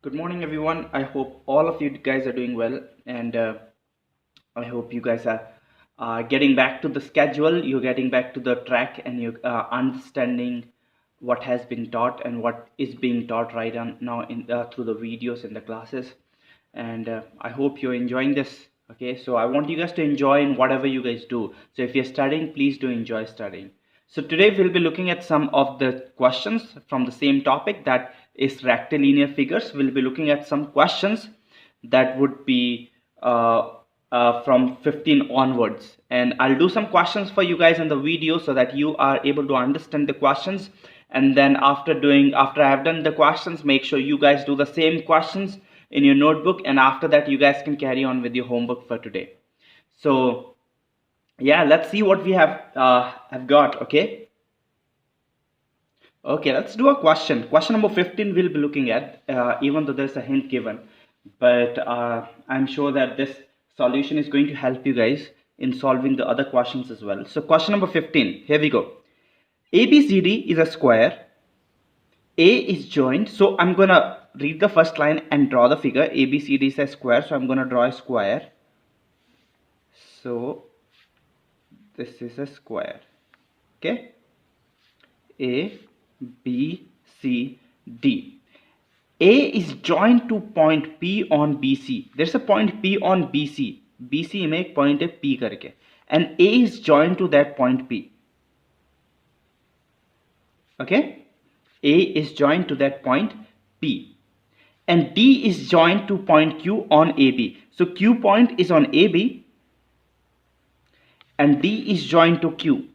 Good morning, everyone. I hope all of you guys are doing well, and I hope you guys are getting back to the schedule. You're getting back to the track, and you're understanding what has been taught and what is being taught right now in through the videos and the classes. And I hope you're enjoying this. Okay, so I want you guys to enjoy in whatever you guys do. So if you're studying, please do enjoy studying. So today we'll be looking at some of the questions from the same topic, that is rectilinear figures. We'll be looking at some questions that would be from 15 onwards, and I'll do some questions for you guys in the video so that you are able to understand the questions. And then after I have done the questions, make sure you guys do the same questions in your notebook, and after that you guys can carry on with your homework for today. So yeah, let's see what we have got. Okay, let's do a question number 15 we'll be looking at, even though there's a hint given, but I'm sure that this solution is going to help you guys in solving the other questions as well. So question number 15, here we go. ABCD is a square. A is joined, so I'm gonna read the first line and draw the figure. ABCD is a square, so I'm gonna draw a square. So this is a square. Okay, A, B, C, D. A is joined to point P on BC. There's a point P on BC. BC में एक point है P करके, and A is joined to that point P. Okay, A is joined to that point P, and D is joined to point Q on AB. So Q point is on AB, and D is joined to Q.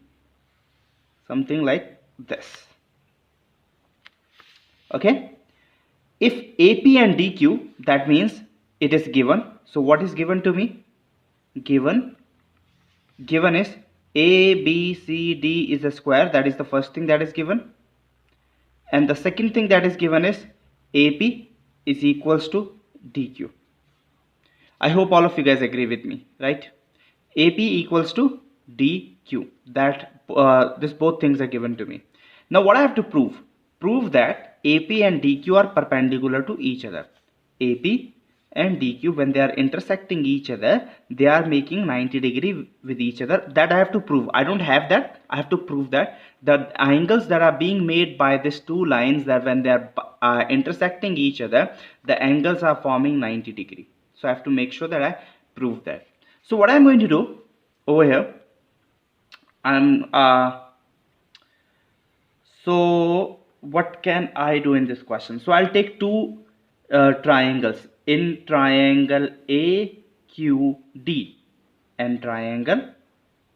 Something like this. Okay. If AP and DQ, that means it is given. So what is given to me? Given is ABCD is a square. That is the first thing that is given. And the second thing that is given is AP is equals to DQ. I hope all of you guys agree with me, right? AP equals to DQ. That this both things are given to me. Now what I have to prove? Prove that AP and DQ are perpendicular to each other. AP and DQ, when they are intersecting each other, they are making 90 degree with each other. That I have to prove. I don't have that. I have to prove that the angles that are being made by these two lines, that when they are intersecting each other, the angles are forming 90 degree. So I have to make sure that I prove that. So what I'm going to do over here, so what can I do in this question? So I'll take two triangles in triangle AQD and triangle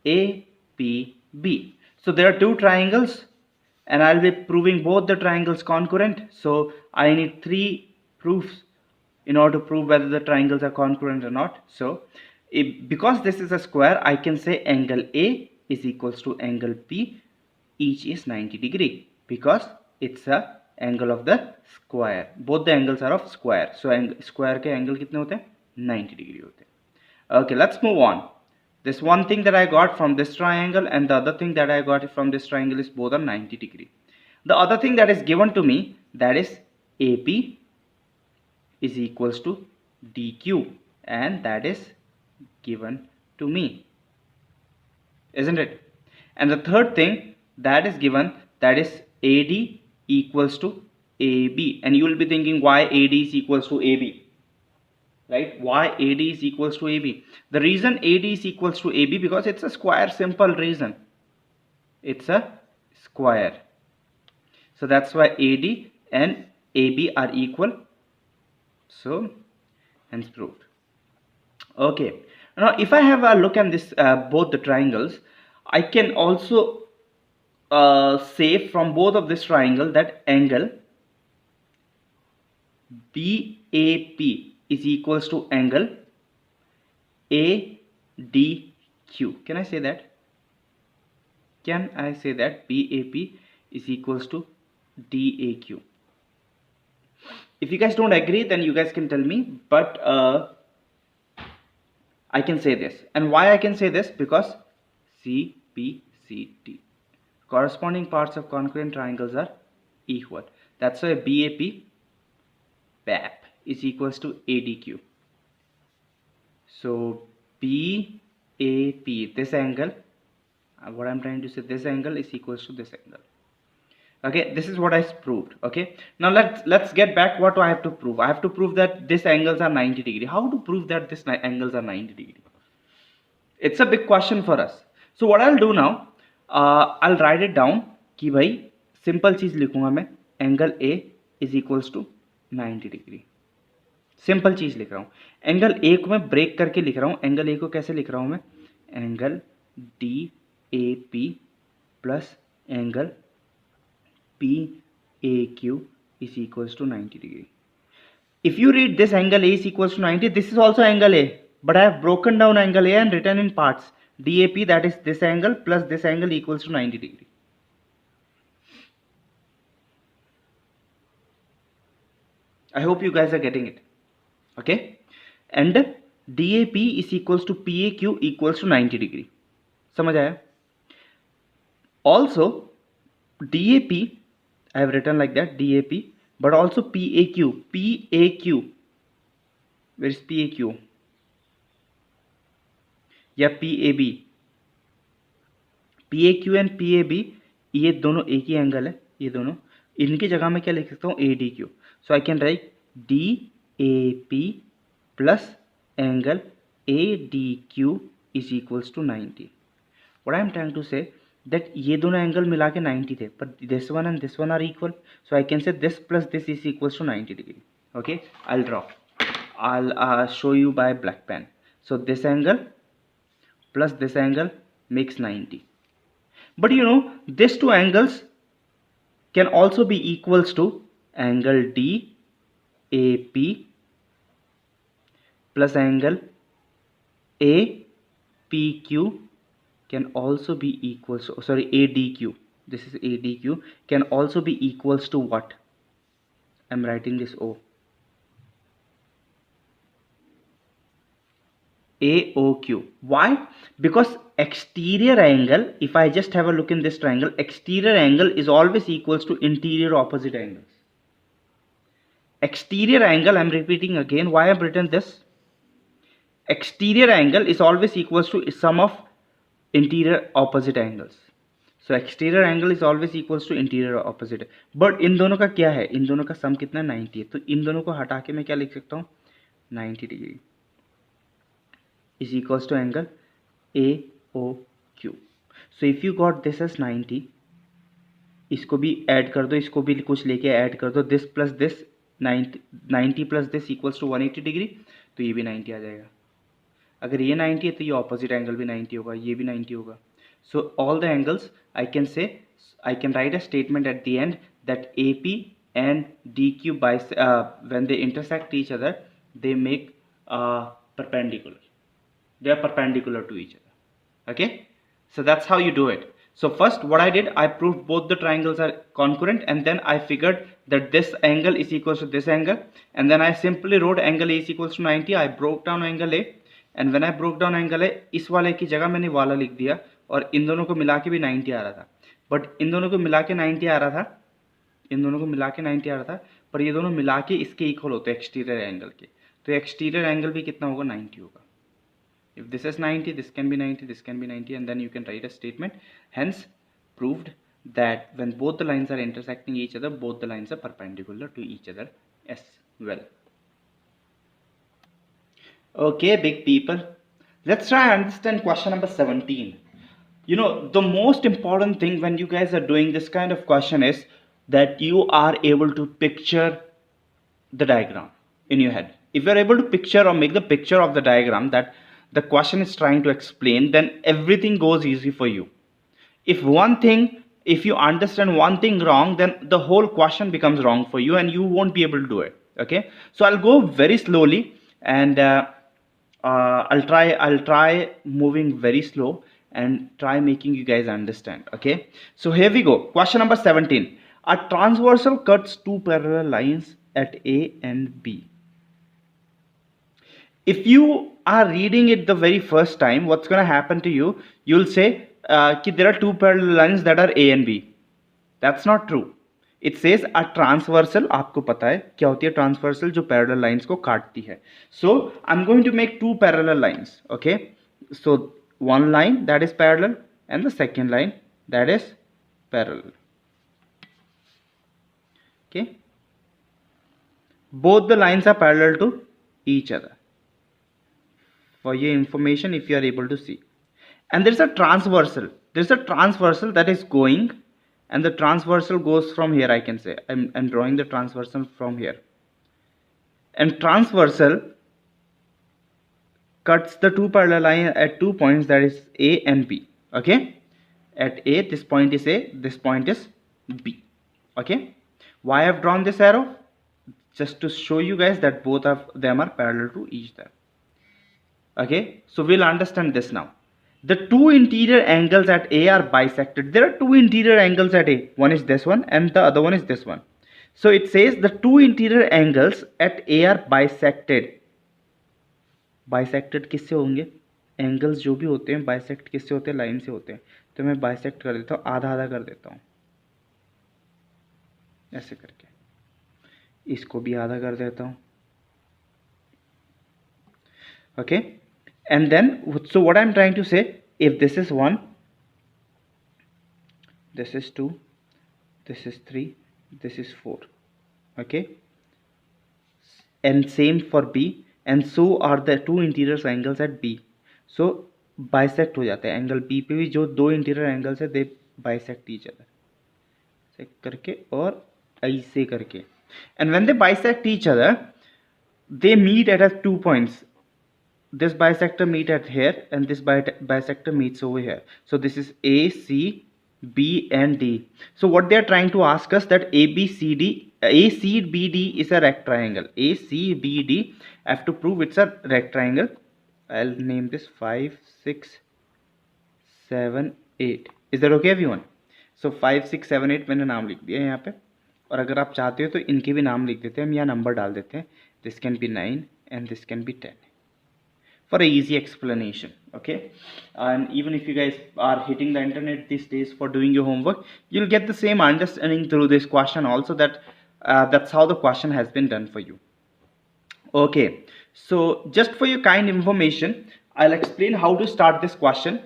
APB. So there are two triangles, and I'll be proving both the triangles congruent. So I need three proofs in order to prove whether the triangles are congruent or not. So because this is a square, I can say angle A is equals to angle P. Each is 90 degree because it's a angle of the square. Both the angles are of square. So square के angle कितने होते हैं? 90 degree होते हैं. Okay, let's move on. This one thing that I got from this triangle and the other thing that I got from this triangle is both are 90 degree. The other thing that is given to me, that is AP is equals to DQ, and that is given to me, isn't it? And the third thing that is given, that is AD equals to AB. And you will be thinking, why AD is equals to AB, right? Why AD is equals to AB? The reason AD is equals to AB, because it's a square. Simple reason, it's a square. So that's why AD and AB are equal. So hence proved. Okay, now if I have a look at this both the triangles, I can also say from both of this triangle that angle BAP is equals to angle ADQ. Can I say that? Can I say that BAP is equals to DAQ? If you guys don't agree, then you guys can tell me, but I can say this. And why I can say this? Because CBCD, corresponding parts of congruent triangles, are equal. That's why BAP is equals to ADQ. So BAP, this angle, what I'm trying to say, this angle is equals to this angle. Okay, this is what I proved. Okay, now let's get back. What do I have to prove? I have to prove that these angles are 90 degree. How to prove that these angles are 90 degree? It's a big question for us. So what I'll do now, I'll write it down कि भाई simple चीज लिखूंगा मैं, angle A is equals to 90 degree. Simple चीज लिख रहा हूँ. Angle A को मैं ब्रेक करके लिख रहा हूँ. एंगल ए को कैसे लिख रहा हूँ मैं? Angle D A P plus angle P A Q is equals to 90 degree. If you read this angle A is equals to 90, this is also angle A, but I have broken down angle A and written in parts. DAP, that is this angle plus this angle equals to 90 degree. I hope you guys are getting it. Okay, and DAP is equals to PAQ equals to 90 degree. समझ आया? Also DAP I have written like that, DAP, but also PAQ, where is PAQ? या PAB, PAQ and PAB ये दोनों एक ही angle है. ये दोनों, इनकी जगह में क्या लिख सकता हूँ? ADQ. So I can write DAP plus angle ADQ is equals to 90. What I am trying to say that ये दोनों एंगल मिला के 90 थे, but this one and this one are equal. So I can say this plus this is equals to 90 degree. Okay, I'll draw. I'll show you by black pen. So this angle plus this angle makes 90. But you know, these two angles can also be equals to angle DAP plus angle APQ can also be equals to, sorry, ADQ. This is ADQ can also be equals to what? I'm writing this O. AOQ. Why? Because exterior angle, if I just have a look in this triangle, exterior angle is always equals to interior opposite angles. Exterior angle, I'm repeating again, why I've written this? Exterior angle is always equals to sum of interior opposite angles. So exterior angle is always equals to interior opposite. But इन दोनों का क्या है? इन दोनों का सम कितना? 90 है. तो इन दोनों को हटा के मैं क्या लिख सकता हूँ? 90 degree is equals to angle AOQ. So if you got this as 90, इसको भी ऐड कर दो, इसको भी कुछ लेके ऐड कर दो, this plus this 90 plus this equals to 180 degree, तो ये भी 90 आ जाएगा. अगर ये 90 है तो ये ऑपोजिट एंगल भी 90 होगा, ये भी 90 होगा. So all the angles I can say, I can write a statement at the end that AP and DQ when they intersect each other, they make perpendicular. They are perpendicular to each other. Okay, so that's how you do it. So first what I did, I proved both the triangles are congruent, and then I figured that this angle is equals to this angle, and then I simply wrote angle A is equals to 90. I broke down angle A, and when I broke down angle A, इस वाले की जगह मैंने वाला लिख दिया, और इन दोनों को मिला के भी 90 आ रहा था. बट इन दोनों को मिला के 90 आ रहा था, इन दोनों को मिला के 90 आ रहा था, पर ये दोनों मिला के इसके इक्वल होते हैं एक्सटीरियर एंगल के. तो एक्सटीरियर एंगल भी कितना होगा? 90 होगा. If this is 90, this can be 90, this can be 90, and then you can write a statement. Hence, proved that when both the lines are intersecting each other, both the lines are perpendicular to each other as well. Okay, big people. Let's try and understand question number 17. You know, the most important thing when you guys are doing this kind of question is that you are able to picture the diagram in your head. If you're able to picture or make the picture of the diagram that the question is trying to explain, then everything goes easy for you. If you understand one thing wrong, then the whole question becomes wrong for you and you won't be able to do it. Okay, so I'll go very slowly, and I'll try moving very slow and try making you guys understand. Okay, so here we go. Question number 17. A transversal cuts two parallel lines at A and B. If you are reading it the very first time, what's going to happen to you? You'll say there are two parallel lines that are A and B. That's not true. It says a transversal, आपको पता है क्या होती है transversal, जो parallel lines को काटती है. So I am going to make two parallel lines. Okay, so one line that is parallel and the second line that is parallel. Okay, both the lines are parallel to each other for your information if you are able to see. And there is a transversal, there is a transversal that is going, and the transversal goes from here. I can say I'm drawing the transversal from here, and transversal cuts the two parallel lines at 2 points, that is A and B. Okay, at A, this point is A, this point is B. Okay, why I have drawn this arrow? Just to show you guys that both of them are parallel to each other. Okay, so we'll understand this now. The two interior angles at A are bisected. There are two interior angles at A. One is this one and the other one is this one. So it says the two interior angles at A are bisected. Bisected किससे होंगे? Angles जो भी होते हैं bisect किससे होते हैं? Line से होते हैं. तो मैं बाइसेक्ट कर देता हूँ, आधा आधा कर देता हूँ ऐसे करके, इसको भी आधा कर देता हूँ. Okay, and then so what I am trying to say, if this is 1, this is 2, this is 3, this is 4. Okay, and same for B, and so are the two interior angles at B. So bisect हो जाता है. Angle B पे भी जो दो interior angles है दे bisect each other, ऐसे करके और ऐसे करके. and when they bisect each other they meet at 2 points. This bisector meet at here and this bisector meets over here. So this is A, C, B and D. So what they are trying to ask us that ACBD is a rectangle. ACBD, I have to prove it's a rectangle. I'll name this 5, 6, 7, 8. Is that okay everyone? So 5, 6, 7, 8 मैंने नाम लिख दिया यहाँ पे, और अगर आप चाहते हो तो इनके भी नाम लिख देते हैं हम, या नंबर डाल देते हैं. This can be 9 and this can be 10 for a easy explanation. Okay, and even if you guys are hitting the internet these days for doing your homework, you'll get the same understanding through this question also, that that's how the question has been done for you. Okay, so just for your kind information, I'll explain how to start this question.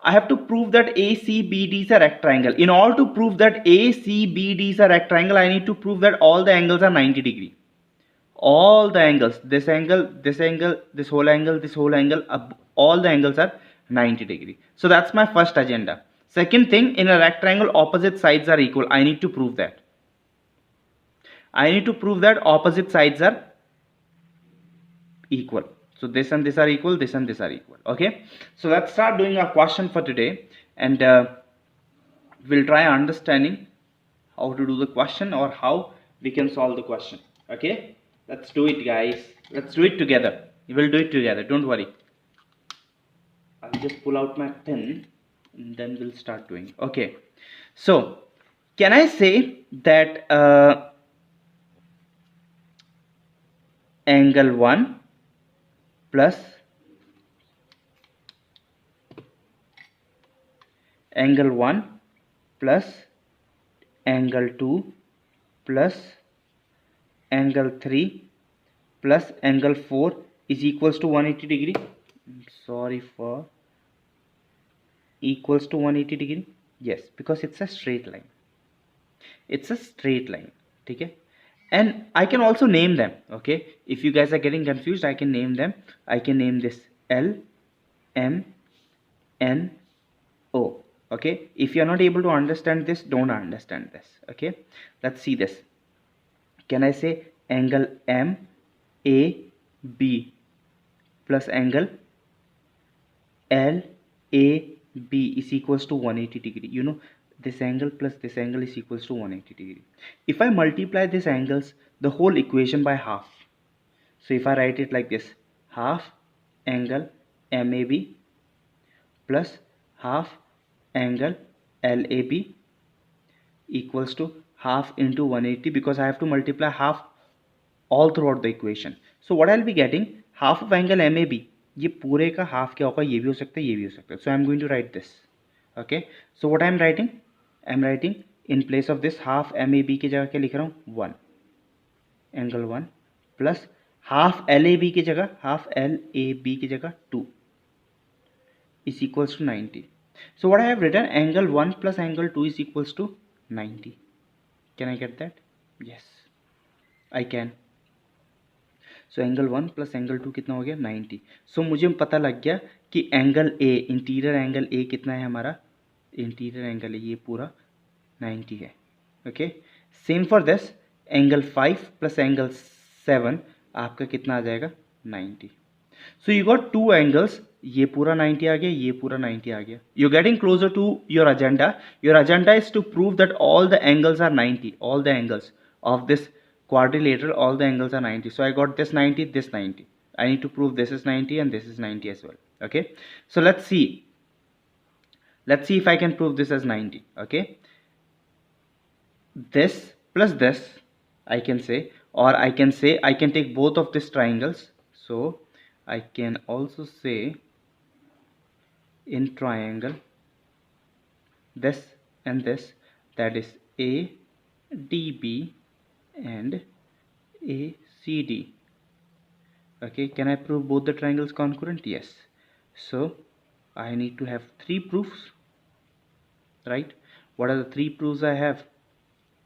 I have to prove that ACBD is a rectangle. In order to prove that ACBD is a rectangle, I need to prove that all the angles are 90 degree. All the angles, this angle, this angle, this whole angle, this whole angle, all the angles are 90 degree. So that's my first agenda. Second thing, in a rectangle opposite sides are equal. I need to prove that. I need to prove that opposite sides are equal. So this and this are equal, this and this are equal. Okay, so let's start doing our question for today, and we'll try understanding how to do the question or how we can solve the question. Okay, let's do it guys, let's do it together. We will do it together, don't worry. I'll just pull out my pen and then we'll start doing. Okay, so can I say that angle 1 plus angle 1 plus angle 2 plus angle 3 plus angle 4 is equals to 180 degree. Sorry for equals to 180 degree. Yes, because it's a straight line. It's a straight line. Okay, and I can also name them. Okay, if you guys are getting confused, I can name them. I can name this L, M, N, O. Okay, if you are not able to understand this, don't understand this. Okay, let's see this. Can I say angle M A B plus angle L A B is equals to 180 degree? You know, this angle plus this angle is equals to 180 degree. If I multiply these angles, the whole equation by half. So if I write it like this, half angle MAB plus half angle LAB equals to half into 180, because I have to multiply half all throughout the equation. So what I'll be getting, half of angle MAB, ये पूरे का half क्या होगा, ये भी हो सकता है, ये भी हो सकता है. So I'm going to write this. Okay, so what I'm writing, I'm writing in place of this half M A B की जगह क्या लिख रहा हूँ 1 angle 1 plus half L A B की जगह हाफ एल ए बी की जगह 2 is equals to 90. So what I have written, angle 1 plus angle 2 is equals to 90. Can I get that? Yes, I can. So angle 1 plus angle 2 कितना हो गया 90. So मुझे पता लग गया कि angle A, interior angle A कितना है हमारा, इंटीरियर एंगल ये पूरा 90 है. Okay, same for this angle 5 plus angle 7 आपका कितना आ जाएगा 90. So you got two angles, ये पूरा 90 आ गया, ये पूरा 90 आ गया. You getting closer to your agenda. Your agenda is to prove that all the angles are 90. All the angles of this quadrilateral, all the angles are 90. So I got this 90, this 90. I need to prove this is 90 and this is 90 as well. Okay, so let's see if I can prove this as 90. Okay, this plus this I can say, or I can say I can take both of these triangles. So I can also say in triangle this and this, that is ADB and ACD. Okay, can I prove both the triangles congruent? Yes. So I need to have three proofs, right? What are the three proofs I have?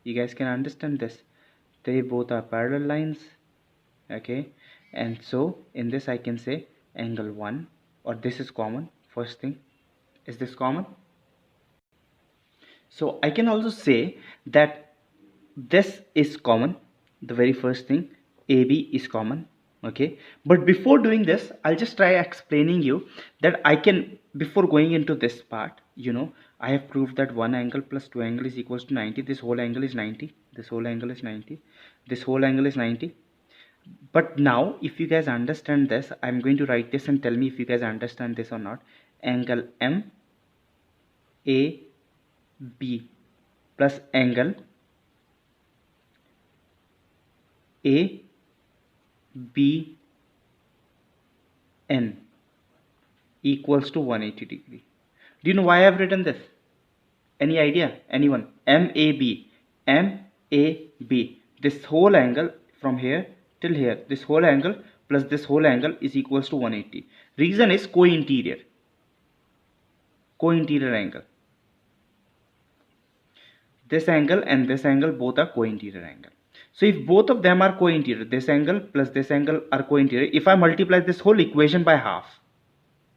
You guys can understand this. They both are parallel lines. Okay, and so in this I can say angle 1, or this is common. First thing, is this common? So I can also say that this is common. The very first thing, AB is common. Okay, but before doing this I'll just try explaining you that I can, before going into this part, you know, I have proved that one angle plus two angle is equals to 90. This whole angle is 90, this whole angle is 90, this whole angle is 90. But now if you guys understand this, I'm going to write this and tell me if you guys understand this or not. Angle MAB plus angle ABN equals to 180 degree. Do you know why I have written this? Any idea? Anyone? MAB, this whole angle from here till here, this whole angle plus this whole angle is equals to 180. Reason is co-interior angle. This angle and this angle both are co-interior angle. So if both of them are co-interior, this angle plus this angle are co-interior, if I multiply this whole equation by half,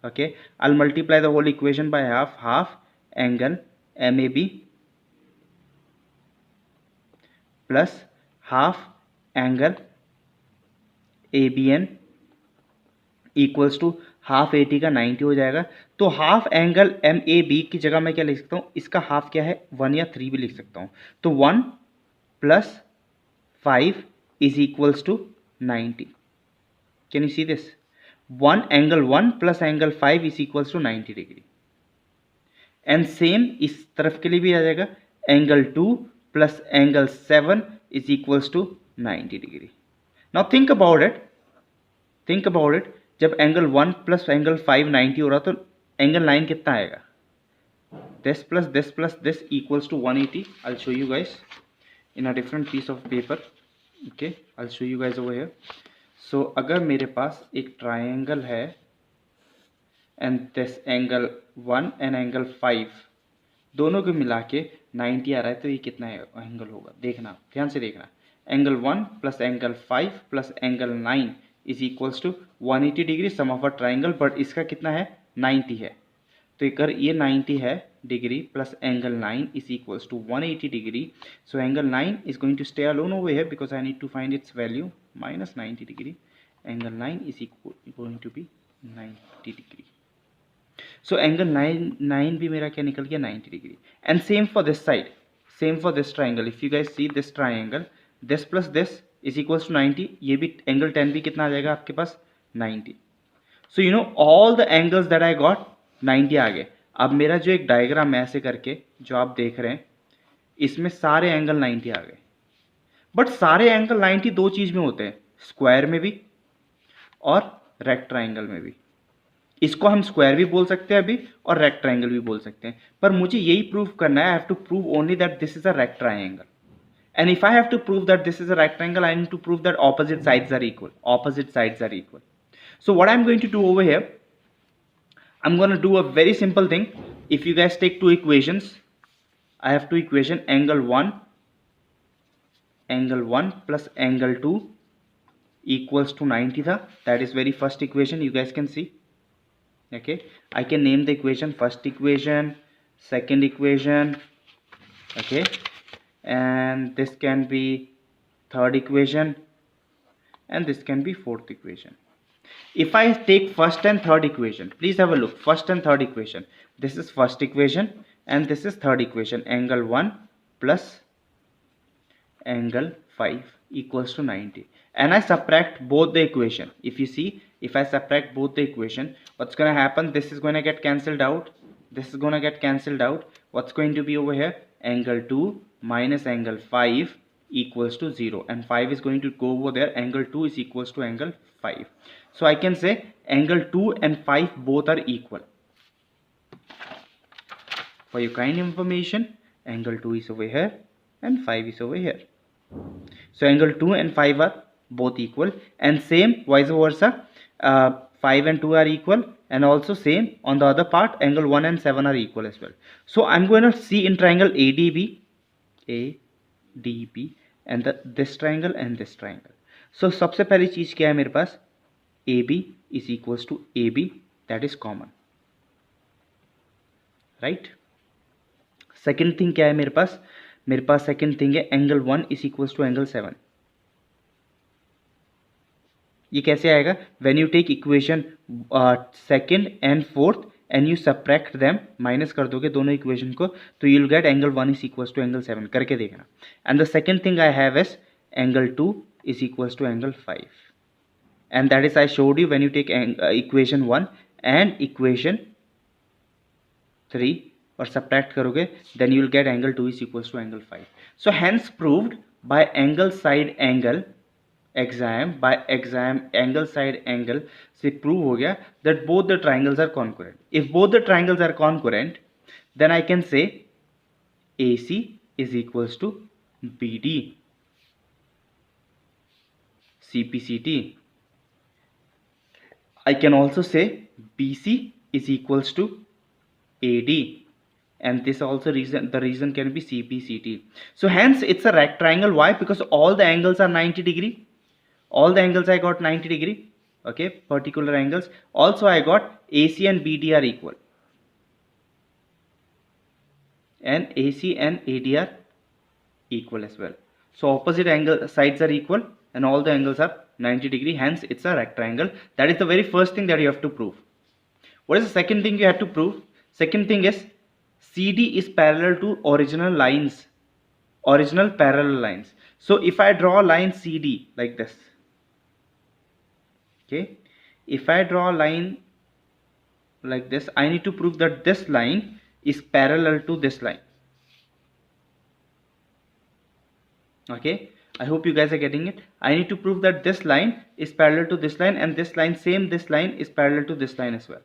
okay, I'll multiply the whole equation by half angle MAB plus half angle ABN equals to half 80 का 90 हो जाएगा. तो half angle MAB की जगह मैं क्या लिख सकता हूँ, इसका हाफ क्या है 1 या 3 भी लिख सकता हूँ. तो 1 plus 5 is equals to 90. Can you see this? 1 angle 1 plus angle 5 is equals to 90 degree. And same इस तरफ के लिए भी आ जाएगा, angle 2 plus angle 7 is equals to 90 degree. Now think about it. जब एंगल 1 प्लस एंगल 5 90 हो रहा तो एंगल 9 कितना आएगा? this plus this equals to 180. I'll show you guys in a different piece of paper. Okay, I'll show you guys over here. So अगर मेरे पास एक triangle है and this angle 1 and angle 5 दोनों को मिला के 90 आ रहा है, तो ये कितना एंगल होगा? देखना, ध्यान से देखना. Angle 1 plus angle 5 plus angle 9 is equals to 180 degree sum of a triangle. But इसका कितना है 90 है, तो अगर ये 90 है degree plus angle 9 is equals to 180 degree. So angle 9 is going to stay alone over here because I need to find its value minus 90 degree. Angle 9 is going to be 90 degree. So angle 9 भी मेरा क्या निकल गया 90 degree. And same for this side, same for this triangle. If you guys see this triangle, this plus this is equals to 90. ये भी angle 10 भी कितना आ जाएगा आपके पास 90. So you know all the angles that I got 90 आ गए. अब मेरा जो एक डायग्राम है ऐसे करके जो आप देख रहे हैं, इसमें सारे एंगल 90 आ गए. बट सारे एंगल 90 दो चीज में होते हैं, स्क्वायर में भी और रेक्ट ट्राइंगल में भी. इसको हम स्क्वायर भी बोल सकते हैं अभी और रेक्ट ट्राइंगल भी बोल सकते हैं, पर मुझे यही प्रूव करना है. I have to prove only that this is a rectangle. And if I have to prove that this is a rectangle, I need to prove that opposite sides are equal. Opposite sides are equal. So what I'm going to do over here, I'm going to do a very simple thing. If you guys take two equations, I have two equation, angle 1 plus angle 2 equals to 90 tha. That is very first equation, you guys can see. Okay, I can name the equation first equation, second equation. Okay, and this can be third equation, and this can be fourth equation. If I take first and third equation, please have a look. First and third equation, this is first equation and this is third equation. Angle 1 plus angle 5 equals to 90, and I subtract both the equation. If you see, if I subtract both the equation, what's going to happen? This is going to get cancelled out, this is going to get cancelled out. What's going to be over here? Angle 2 minus angle 5 equals to 0, and 5 is going to go over there. Angle 2 is equals to angle 5. So I can say angle 2 and 5 both are equal. For your kind information, angle 2 is over here and 5 is over here. So angle 2 and 5 are both equal, and same vice versa, 5 and 2 are equal, and also same on the other part, angle 1 and 7 are equal as well. So I'm going to see in triangle ADB and this triangle and this triangle. So सबसे पहली चीज क्या है मेरे पास? AB is equals to AB, that is common, right? Second thing क्या है मेरे पास? मेरे पास सेकेंड थिंग है angle 1 is equals to angle 7. ये कैसे आएगा? When you take equation second and fourth and you subtract them, minus कर दोगे दोनों इक्वेशन को, तो you will get angle 1 is equals to angle 7. करके देखना. And the second thing I have is angle 2 is equals to angle 5, and that is I showed you when you take equation 1 and equation 3 और subtract करोगे, then you will get angle 2 is equals to angle 5. So hence proved by angle side angle exam, by exam angle side angle से prove हो गया that both the triangles are concurrent. If both the triangles are concurrent, then I can say AC is equals to BD, CPCT. I can also say BC is equals to AD, and this also the reason can be CPCT. So hence it's a rectangle. Why? Because all the angles are 90 degree. All the angles I got 90 degree. Okay, particular angles. Also I got AC and BD are equal, and AC and AD are equal as well. So opposite angle sides are equal and all the angles are 90 degree. Hence it's a rectangle. That is the very first thing that you have to prove. What is the second thing you have to prove? Second thing is CD is parallel to original lines, original parallel lines. So if I draw a line CD like this, okay, if I draw a line like this, I need to prove that this line is parallel to this line. Okay, I hope you guys are getting it. I need to prove that this line is parallel to this line, and this line, same, this line is parallel to this line as well.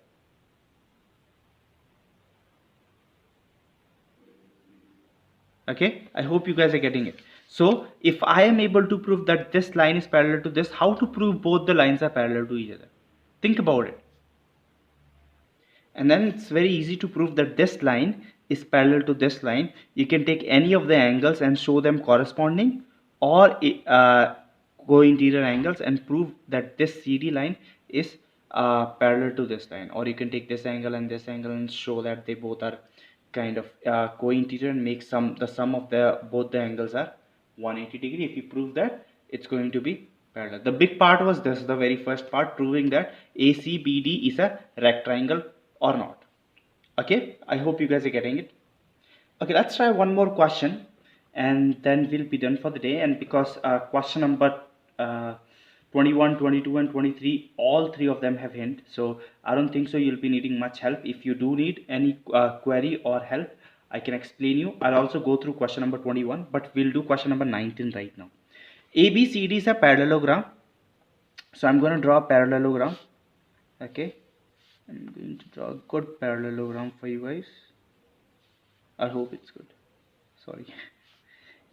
Okay, I hope you guys are getting it. So if I am able to prove that this line is parallel to this, how to prove both the lines are parallel to each other? Think about it. And then it's very easy to prove that this line is parallel to this line. You can take any of the angles and show them corresponding, or co-interior angles, and prove that this CD line is parallel to this line. Or you can take this angle and this angle and show that they both are kind of co-interior, and make the sum of both the angles are 180 degree. If you prove that, it's going to be parallel. The big part was this, the very first part, proving that ACBD is a rectangle or not. Okay, I hope you guys are getting it. Okay, let's try one more question and then we'll be done for the day. And because question number 21, 22 and 23, all three of them have hint, so I don't think so you'll be needing much help. If you do need any query or help, I can explain you. I'll also go through question number 21, but we'll do question number 19 right now. ABCD is a parallelogram, so I'm going to draw a parallelogram. Okay, I'm going to draw a good parallelogram for you guys. I hope it's good. Sorry.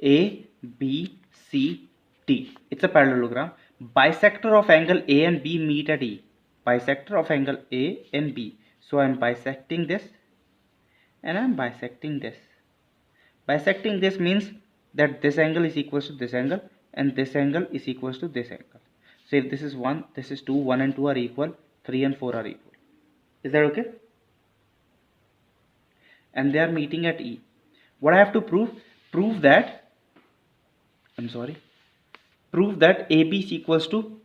A, B, C, D. It's a parallelogram. Bisector of angle A and B meet at E. Bisector of angle A and B. So I'm bisecting this and I'm bisecting this. Bisecting this means that this angle is equal to this angle and this angle is equal to this angle. So if this is 1, this is 2, 1 and 2 are equal, 3 and 4 are equal. Is that okay? And they are meeting at E. What I have to prove? Prove that AB is equals to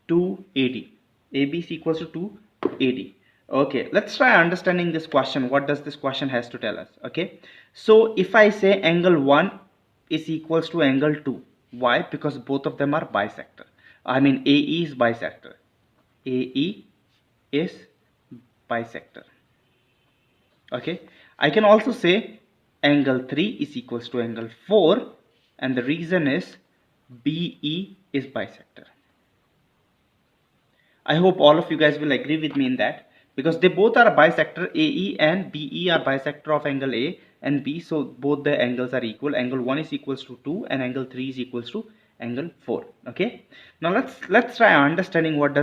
2AD. AB is equals to 2AD. Okay, let's try understanding this question. What does this question has to tell us? Okay, so if I say angle 1 is equals to angle 2, why? Because both of them are bisector. I mean AE is bisector. AE is bisector. Okay, I can also say angle 3 is equals to angle 4, and the reason is BE is bisector. I hope all of you guys will agree with me in that, because they both are a bisector. AE and BE are bisector of angle A and B, so both the angles are equal. Angle 1 is equals to 2 and angle 3 is equals to angle 4. Okay, now let's try understanding what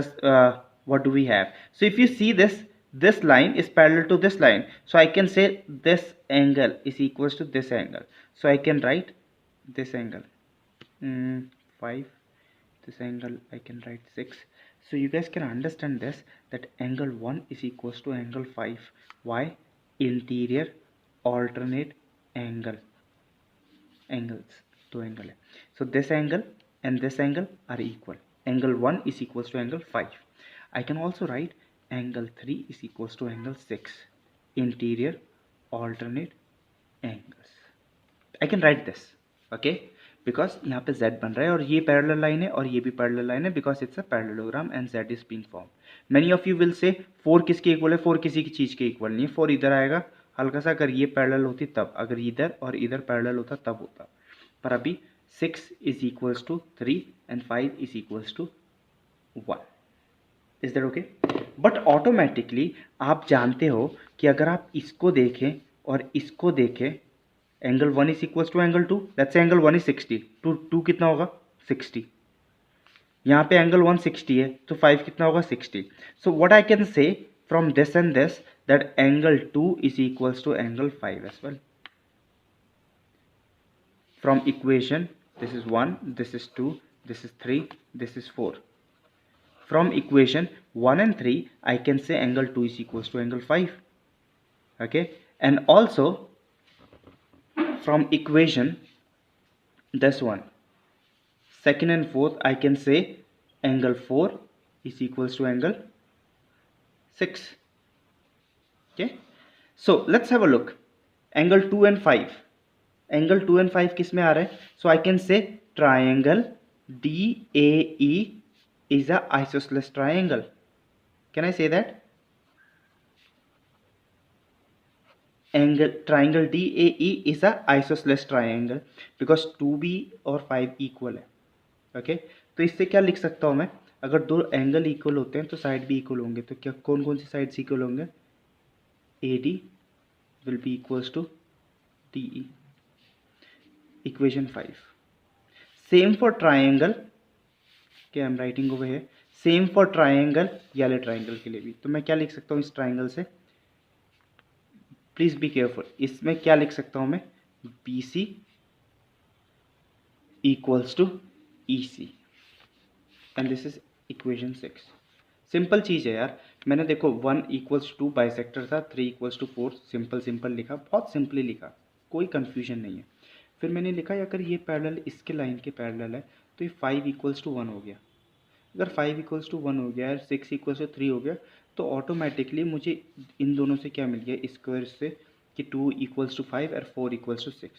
do we have. So if you see this line is parallel to this line, so I can say this angle is equals to this angle. So I can write this angle 5, this angle I can write 6. So you guys can understand this, that angle 1 is equals to angle 5. Why? Interior alternate angles to angle. So this angle and this angle are equal. Angle 1 is equals to angle 5. I can also write angle 3 is equals to angle 6. Interior alternate angles. I can write this. Okay, because यहाँ पे z बन रहा है और ये parallel line है और ये भी पैरेलल लाइन है, because it's a parallelogram and z is being form. Many of you will say 4 किसके इक्वल है? 4 किसी की चीज़ के इक्वल नहीं है. 4 इधर आएगा हल्का सा, अगर ये पैरेलल होती तब, अगर इधर और इधर पैरेलल होता तब होता. पर अभी 6 is equals to 3 and 5 is equals to 1. Is that okay? But automatically आप जानते हो कि अगर आप इसको देखें और इसको देखें, angle 1 is equals to angle 2, let's say angle 1 is 60, 2 कितना होगा? 60. यहाँ पे एंगल 1 60 है तो 5 कितना होगा? 60. So what I can say from this and this that angle 2 is equals to angle 5 as well. From equation this is 1, this is 2, this is 3, this is 4. From equation 1 and 3 I can say angle 2 is equals to angle 5. Okay, and also from equation this one, second and fourth, I can say angle 4 is equals to angle 6. Okay, so let's have a look. Angle 2 and 5, angle 2 and 5 किस में आ रहा है? So I can say triangle DAE is a isosceles triangle. Can I say that? Triangle DAE is a isosceles triangle because 2B और 5 equal है. Okay? तो इससे क्या लिख सकता हूँ मैं? अगर दो एंगल इक्वल होते हैं तो साइड भी इक्वल होंगे, तो क्या कौन कौन सी साइड्स इक्वल होंगे? AD will be equals to DE. Equation 5. Same for triangle. Okay, I'm writing over here. Same for triangle, ये वाले ट्राइंगल के लिए भी. तो मैं क्या लिख सकता हूँ इस ट्राइंगल से? Please be careful. इसमें क्या लिख सकता हूँ मैं? BC equals to EC and this is equation 6. Simple चीज़ है यार. मैंने देखो 1 इक्वल्स टू बाइसेक्टर था, 3 इक्वल्स टू 4, सिंपल लिखा, बहुत सिंपली लिखा, कोई कन्फ्यूजन नहीं है. फिर मैंने लिखा अगर ये पैरेलल इसके लाइन के पैरेलल है तो ये 5 इक्वल्स टू 1 हो गया. अगर 5 इक्वल्स टू 1 हो गया और 6 इक्वल्स टू 3 हो गया तो ऑटोमेटिकली मुझे इन दोनों से क्या मिल गया? स्क्वायर से कि 2 इक्वल्स टू 5 और 4 इक्वल्स टू 6.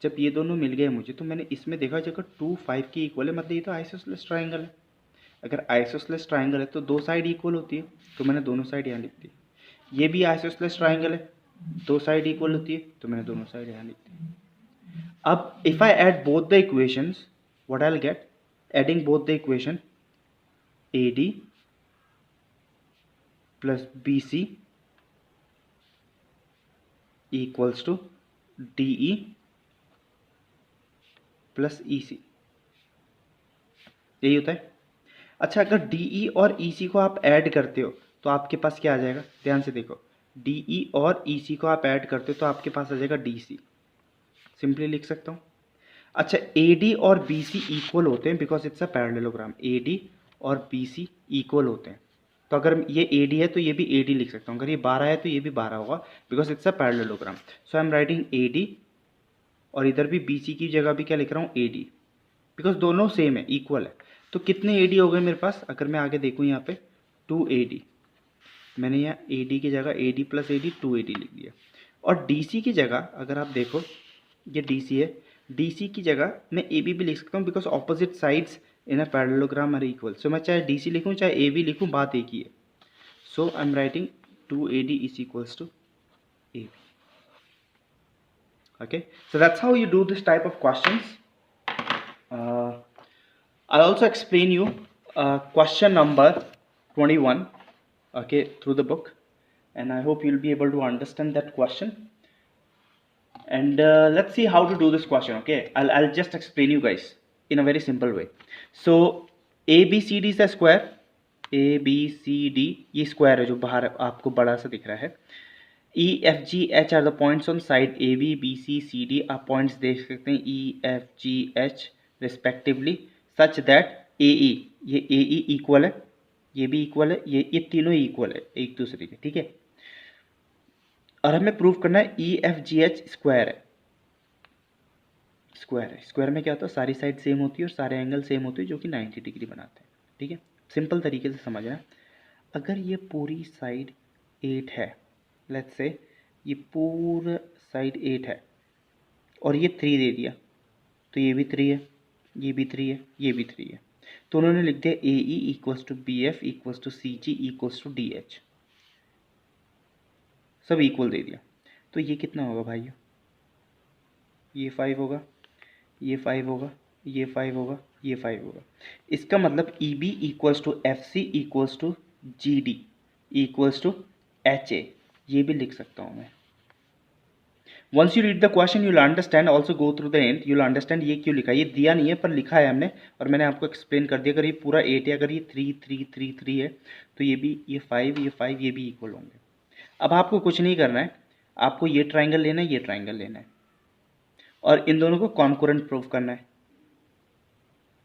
जब ये दोनों मिल गए मुझे तो मैंने इसमें देखा अगर 2 5 की इक्वल है मतलब ये तो आइसोसेलेस ट्राइंगल है. अगर आइसोसेलेस ट्राइंगल है तो दो साइड इक्वल होती है, तो मैंने दोनों साइड यहाँ लिख दी. ये भी आइसोसेलेस ट्राइंगल है, दो साइड इक्वल होती है, तो मैंने दोनों साइड यहाँ लिख दी. अब if I add both the equations, what I will get? Adding both the equation, AD plus BC equals to DE plus EC, यही होता है। अच्छा, अगर DE और EC को आप ऐड करते हो तो आपके पास क्या आ जाएगा, ध्यान से देखो, DE और EC को आप ऐड करते हो तो आपके पास आ जाएगा DC, सिंपली लिख सकता हूँ। अच्छा, AD और BC इक्वल होते हैं because it's a parallelogram, AD और BC इक्वल होते हैं। तो अगर ये AD है तो ये भी AD लिख सकता हूँ, अगर ये 12 है तो ये भी 12 होगा because it's a parallelogram. So I am writing AD और इधर भी BC की जगह भी क्या लिख रहा हूँ, AD, बिकॉज दोनों सेम है, इक्वल है। तो कितने AD हो गए मेरे पास, अगर मैं आगे देखूँ यहाँ पे 2AD, मैंने यहाँ AD की जगह AD प्लस AD 2AD लिख दिया। और DC की जगह अगर आप देखो, ये DC है, DC की जगह मैं AB भी लिख सकता हूँ because opposite sides in a parallelogram are equal. So मैं चाहे DC लिखूँ चाहे AB लिखूँ, बात एक ही है। So I am writing 2AD is equals to AB. Okay, so that's how you do this type of questions. I'll also explain you question number 21, okay, through the book, and I hope you'll be able to understand that question. And let's see how to do this question. Okay, I'll just explain you guys in a very simple way. So ABCD is a square, ABCD ये square है जो बाहर आपको बड़ा सा दिख रहा है। EFGH are the points on side ABBCCD, आप पॉइंट्स देख सकते हैं EFGH respectively, such that AE, ये AE इक्वल है, ये भी इक्वल है, ये तीनों ही इक्वल है एक दूसरे के, ठीक है। और हमें प्रूव करना है EFGH स्क्वायर है, स्क्वायर है। स्क्वायर में क्या होता है, सारी साइड सेम होती है और सारे एंगल सेम होते हैं जो कि 90 डिग्री बनाते हैं, ठीक है। सिंपल तरीके से समझना है, अगर ये पूरी साइड 8 है, लेट्स से ये पूरा साइड 8 है और ये 3 दे दिया, तो ये भी 3 है, ये भी 3 है, ये भी 3 है, तो उन्होंने लिख दिया AE equals to BF equals to CG equals to DH, सब इक्वल दे दिया। तो ये कितना होगा भाइयों, ये 5 होगा, ये 5 होगा, ये 5 होगा, ये 5 होगा। इसका मतलब EB equals to FC equals to GD equals to HA, ये भी लिख सकता हूँ मैं। Once you read the question you will understand, also go through the end, you will understand ये क्यों लिखा है। ये दिया नहीं है पर लिखा है हमने और मैंने आपको एक्सप्लेन कर दिया। अगर ये पूरा 8 है, अगर ये 3 3 3 3 है तो ये भी, ये 5 ये 5 ये भी इक्वल होंगे। अब आपको कुछ नहीं करना है, आपको ये ट्राइंगल लेना है, ये ट्राइंगल लेना है और इन दोनों को कॉन्करेंट प्रूफ करना है।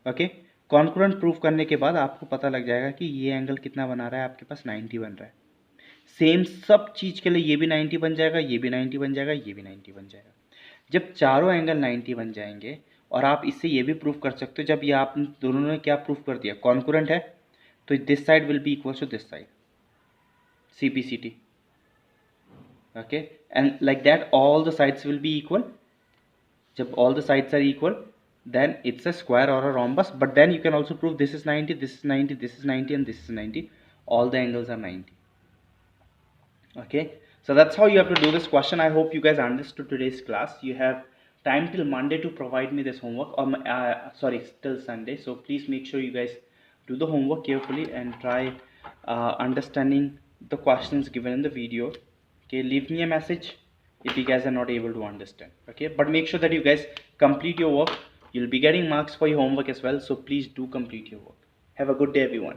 ओके, कॉन्करेंट प्रूफ करने के बाद आपको पता लग जाएगा कि ये एंगल कितना बना रहा है, आपके पास 90 बन रहा है। सेम सब चीज़ के लिए ये भी 90 बन जाएगा, ये भी 90 बन जाएगा, ये भी 90 बन जाएगा। जब चारों एंगल 90 बन जाएंगे और आप इससे ये भी प्रूफ कर सकते हो, जब ये आप दोनों ने क्या प्रूफ कर दिया, कॉन्करेंट है, तो this side will be equal to this side, CPCT। Okay, and like that all the sides will be equal. जब all the sides are equal then it's a square or a rhombus, but then you can also prove this is 90, this is 90, this is 90 and this is 90, all the angles are 90. Okay, so that's how you have to do this question. I hope you guys understood today's class. You have time till Monday to provide me this homework, or sorry, till Sunday. So please make sure you guys do the homework carefully and try understanding the questions given in the video. Okay, leave me a message if you guys are not able to understand. Okay, but make sure that you guys complete your work. You'll be getting marks for your homework as well, so please do complete your work. Have a good day, everyone.